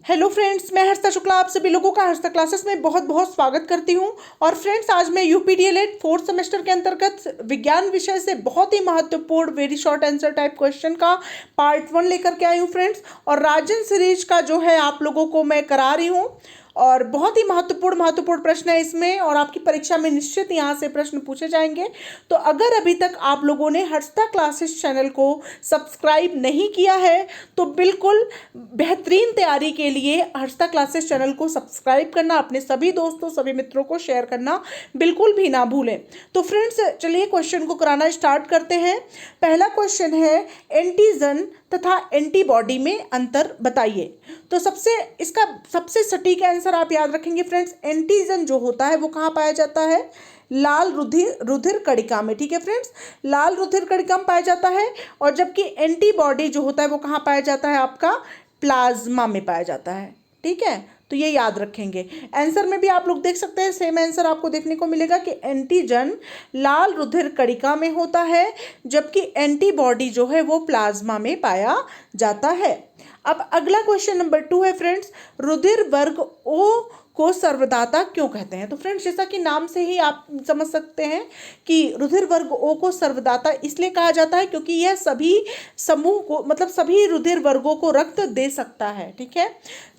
Hello friends, मैं हर्षिता शुक्ला आप सभी लोगों का हर्षिता क्लासेस में बहुत बहुत स्वागत करती हूं। और फ्रेंड्स, आज मैं यूपीडीएलएड फोर्थ सेमेस्टर के अंतर्गत विज्ञान विषय से बहुत ही महत्वपूर्ण very short answer type question का पार्ट 1 लेकर के आई हूं फ्रेंड्स। और राजन सीरीज का जो है आप लोगों को मैं करा रही हूं, और बहुत ही महत्वपूर्ण प्रश्न है इसमें, और आपकी परीक्षा में निश्चित यहाँ से प्रश्न पूछे जाएंगे। तो अगर अभी तक आप लोगों ने हर्षिता क्लासेस चैनल को सब्सक्राइब नहीं किया है तो बिल्कुल बेहतरीन तैयारी के लिए हर्षिता क्लासेस चैनल को सब्सक्राइब करना, अपने सभी दोस्तों सभी मित्रों को शेयर करना बिल्कुल भी ना भूलें। तो फ्रेंड्स, चलिए क्वेश्चन को कराना स्टार्ट करते हैं। पहला क्वेश्चन है, एंटीजन तथा एंटीबॉडी में अंतर बताइए। तो इसका सबसे सटीक आंसर आप याद रखेंगे फ्रेंड्स, एंटीजन जो होता है वो कहाँ पाया जाता है? लाल रुधिर कणिका में। ठीक है फ्रेंड्स, लाल रुधिर कणिका में पाया जाता है। और जबकि एंटीबॉडी जो होता है वो कहाँ पाया जाता है? आपका प्लाज्मा में पाया जाता है। ठीक है, तो ये याद रखेंगे। आंसर में भी आप लोग देख सकते हैं, सेम आंसर आपको देखने को मिलेगा कि एंटीजन लाल रुधिर कणिका में होता है, जबकि एंटीबॉडी जो है वो प्लाज्मा में पाया जाता है। अब अगला क्वेश्चन नंबर 2 है फ्रेंड्स, रुधिर वर्ग ओ को सर्वदाता क्यों कहते हैं? तो फ्रेंड्स, जैसा कि नाम से ही आप समझ सकते हैं कि रुधिर वर्ग ओ को सर्वदाता इसलिए कहा जाता है क्योंकि यह सभी समूह को, मतलब सभी रुधिर वर्गों को रक्त दे सकता है। ठीक है,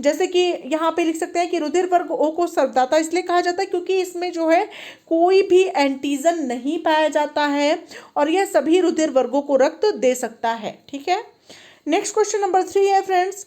जैसे कि यहाँ पे लिख सकते हैं कि रुधिर वर्ग ओ को सर्वदाता इसलिए कहा जाता है क्योंकि इसमें जो है कोई भी एंटीजन नहीं पाया जाता है और यह सभी रुधिर वर्गों को रक्त दे सकता है। ठीक है, नेक्स्ट क्वेश्चन नंबर 3 है फ्रेंड्स,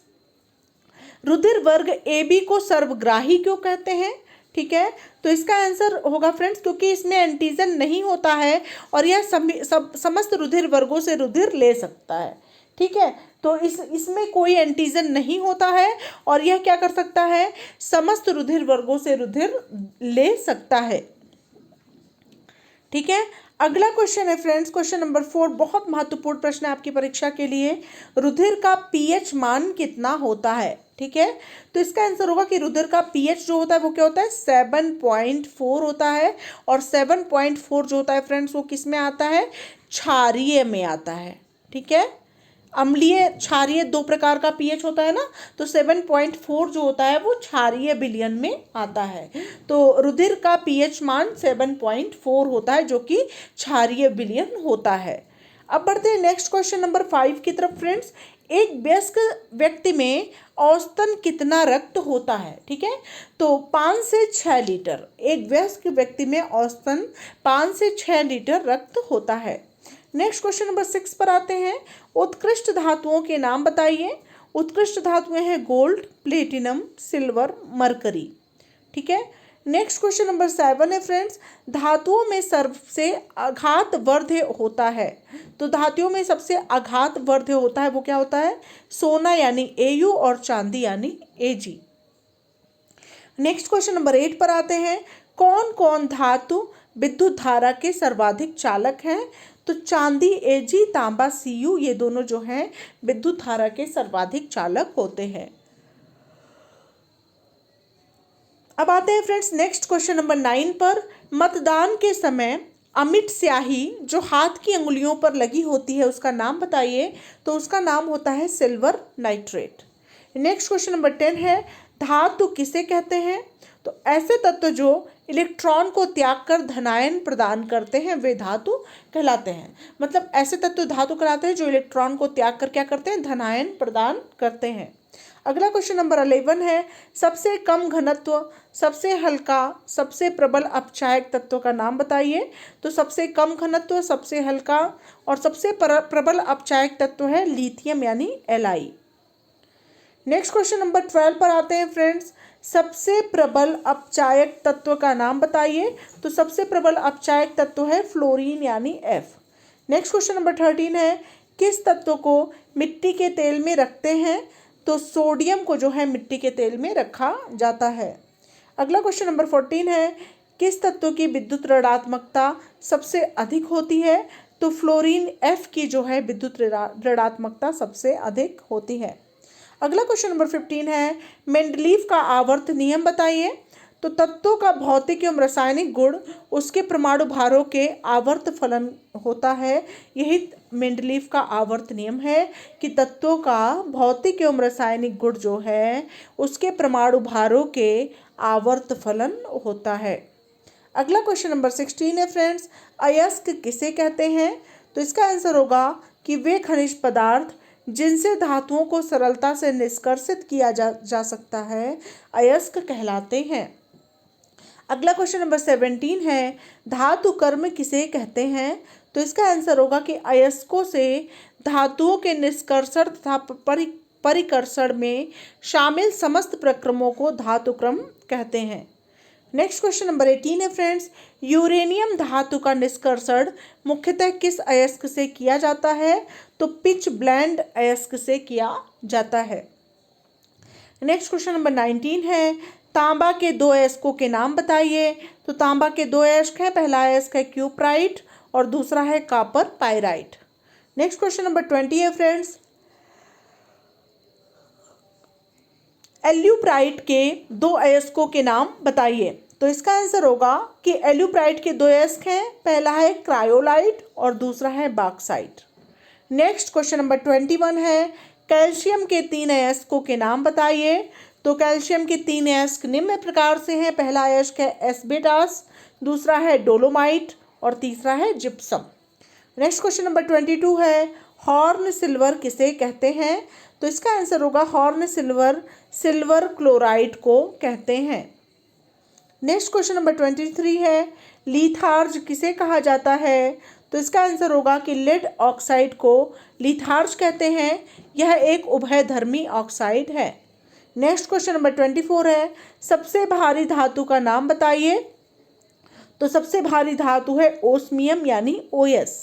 रुधिर वर्ग ए बी को सर्वग्राही क्यों कहते हैं? ठीक है, तो इसका आंसर होगा फ्रेंड्स, क्योंकि इसमें एंटीजन नहीं होता है और यह समस्त रुधिर वर्गों से रुधिर ले सकता है। ठीक है, तो इसमें कोई एंटीजन नहीं होता है और यह क्या कर सकता है? समस्त रुधिर वर्गों से रुधिर ले सकता है। ठीक है, अगला क्वेश्चन है फ्रेंड्स, क्वेश्चन नंबर 4, बहुत महत्वपूर्ण प्रश्न है आपकी परीक्षा के लिए। रुधिर का पीएच मान कितना होता है? ठीक है, तो इसका आंसर होगा कि रुधिर का पीएच जो होता है वो क्या होता है? 7.4 होता है। और 7.4 जो होता है फ्रेंड्स वो किस में आता है? क्षारीय में आता है। ठीक है, अम्लीय क्षारीय दो प्रकार का पीएच होता है ना, तो 7.4 जो होता है वो क्षारीय विलयन में आता है। तो रुधिर का पीएच मान 7.4 होता है जो कि क्षारीय विलयन होता है। अब बढ़ते हैं नेक्स्ट क्वेश्चन नंबर 5 की तरफ फ्रेंड्स। एक वयस्क व्यक्ति में औसतन कितना रक्त होता है? ठीक है, तो 5 से 6 लीटर, एक वयस्क व्यक्ति में औसतन 5 से 6 लीटर रक्त होता है। नेक्स्ट क्वेश्चन नंबर 6 पर आते हैं, उत्कृष्ट धातुओं के नाम बताइए। उत्कृष्ट धातुएं हैं गोल्ड, प्लेटिनम, सिल्वर, मरकरी। ठीक है, नेक्स्ट क्वेश्चन नंबर 7 है फ्रेंड्स, धातुओं में सबसे आघात वर्ध्य होता है। तो धातुओं में सबसे आघात वर्ध्य होता है वो क्या होता है? सोना यानी Au और चांदी यानी Ag। नेक्स्ट क्वेश्चन नंबर 8 पर आते हैं, कौन कौन धातु विद्युत धारा के सर्वाधिक चालक हैं? तो चांदी Ag, तांबा Cu, ये दोनों जो हैं विद्युत धारा के सर्वाधिक चालक होते हैं। अब आते हैं फ्रेंड्स नेक्स्ट क्वेश्चन नंबर 9 पर, मतदान के समय अमिट स्याही जो हाथ की अंगुलियों पर लगी होती है उसका नाम बताइए। तो उसका नाम होता है silver nitrate. Next question number 10 है, धातु किसे कहते हैं? तो ऐसे तत्व जो इलेक्ट्रॉन को त्याग कर धनायन प्रदान करते हैं वे धातु कहलाते हैं। मतलब ऐसे तत्व धातु कहलाते हैं जो इलेक्ट्रॉन को त्याग कर क्या करते हैं? धनायन प्रदान करते हैं। अगला क्वेश्चन नंबर 11 है, सबसे कम घनत्व, सबसे हल्का, सबसे प्रबल अपचायक तत्व का नाम बताइए। तो सबसे कम घनत्व, सबसे हल्का और सबसे प्रबल अपचायक तत्व है लिथियम यानी Li। नेक्स्ट क्वेश्चन नंबर 12 पर आते हैं फ्रेंड्स, सबसे प्रबल अपचायक तत्व का नाम बताइए। तो सबसे प्रबल अपचायक तत्व है फ्लोरीन यानी F। नेक्स्ट क्वेश्चन नंबर 13 है, किस तत्व को मिट्टी के तेल में रखते हैं? तो सोडियम को जो है मिट्टी के तेल में रखा जाता है। अगला क्वेश्चन नंबर 14 है, किस तत्व की विद्युत ऋणात्मकता सबसे अधिक होती है? तो फ्लोरीन F की जो है विद्युत ऋणात्मकता सबसे अधिक होती है। अगला क्वेश्चन नंबर 15 है, मेंडलीव का आवर्त नियम बताइए। तो तत्वों का भौतिक एवं रासायनिक गुण उसके परमाणु भारों के आवर्त फलन होता है। यही मेंडलीव का आवर्त नियम है कि तत्वों का भौतिक एवं रासायनिक गुण जो है उसके परमाणु भारों के आवर्त फलन होता है। अगला क्वेश्चन नंबर 16 है फ्रेंड्स, अयस्क किसे कहते हैं? तो इसका आंसर होगा कि वे खनिज पदार्थ जिनसे धातुओं को सरलता से निष्कर्षित किया जा सकता है अयस्क कहलाते हैं। अगला क्वेश्चन नंबर 17 है, धातु कर्म किसे कहते हैं? तो इसका आंसर होगा कि अयस्कों से धातुओं के निष्कर्षण तथा परिकर्षण में शामिल समस्त प्रक्रमों को धातु क्रम कहते हैं। नेक्स्ट क्वेश्चन नंबर 18 है फ्रेंड्स, यूरेनियम धातु का निष्कर्षण मुख्यतः किस अयस्क से किया जाता है? तो पिच ब्लेंड अयस्क से किया जाता है। नेक्स्ट क्वेश्चन नंबर 19 है, तांबा के दो अयस्कों के नाम बताइए। तो तांबा के दो अयस्क हैं, पहला अयस्क है क्यूप्राइट और दूसरा है copper pyrite. Next question number 20 है फ्रेंड्स, एल्यूप्राइट के दो अयस्कों के नाम बताइए। तो इसका आंसर होगा कि एल्यूप्राइट के दो अयस्क हैं, पहला है क्रायोलाइट और दूसरा है बॉक्साइट। नेक्स्ट क्वेश्चन नंबर 21 है, कैल्शियम के तीन अयस्कों के नाम बताइए। तो कैल्शियम के तीन अयस्क निम्न प्रकार से हैं, पहला अयस्क है एस्बेस्टॉस, दूसरा है डोलोमाइट और तीसरा है जिप्सम। नेक्स्ट क्वेश्चन नंबर 22 है, हॉर्न सिल्वर किसे कहते हैं? तो इसका आंसर होगा हॉर्न सिल्वर सिल्वर क्लोराइड को कहते हैं। नेक्स्ट क्वेश्चन नंबर 23 है, लिथार्ज किसे कहा जाता है? तो इसका आंसर होगा कि लेड ऑक्साइड को लिथार्ज कहते हैं, यह एक उभयधर्मी ऑक्साइड है। नेक्स्ट क्वेश्चन नंबर 24 है, सबसे भारी धातु का नाम बताइए। तो सबसे भारी धातु है ओस्मियम यानी OS।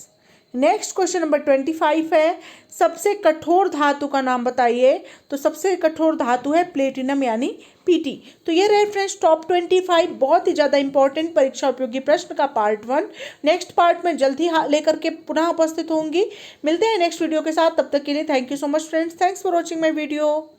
नेक्स्ट क्वेश्चन नंबर 25 है, सबसे कठोर धातु का नाम बताइए। तो सबसे कठोर धातु है प्लेटिनम यानी PT। तो ये रहे फ्रेंड्स टॉप 25 बहुत ही ज़्यादा इंपॉर्टेंट परीक्षा उपयोगी प्रश्न का पार्ट 1। नेक्स्ट पार्ट में जल्दी लेकर के पुनः उपस्थित होंगी। मिलते हैं नेक्स्ट वीडियो के साथ, तब तक के लिए thank you so much friends, thanks for watching my video.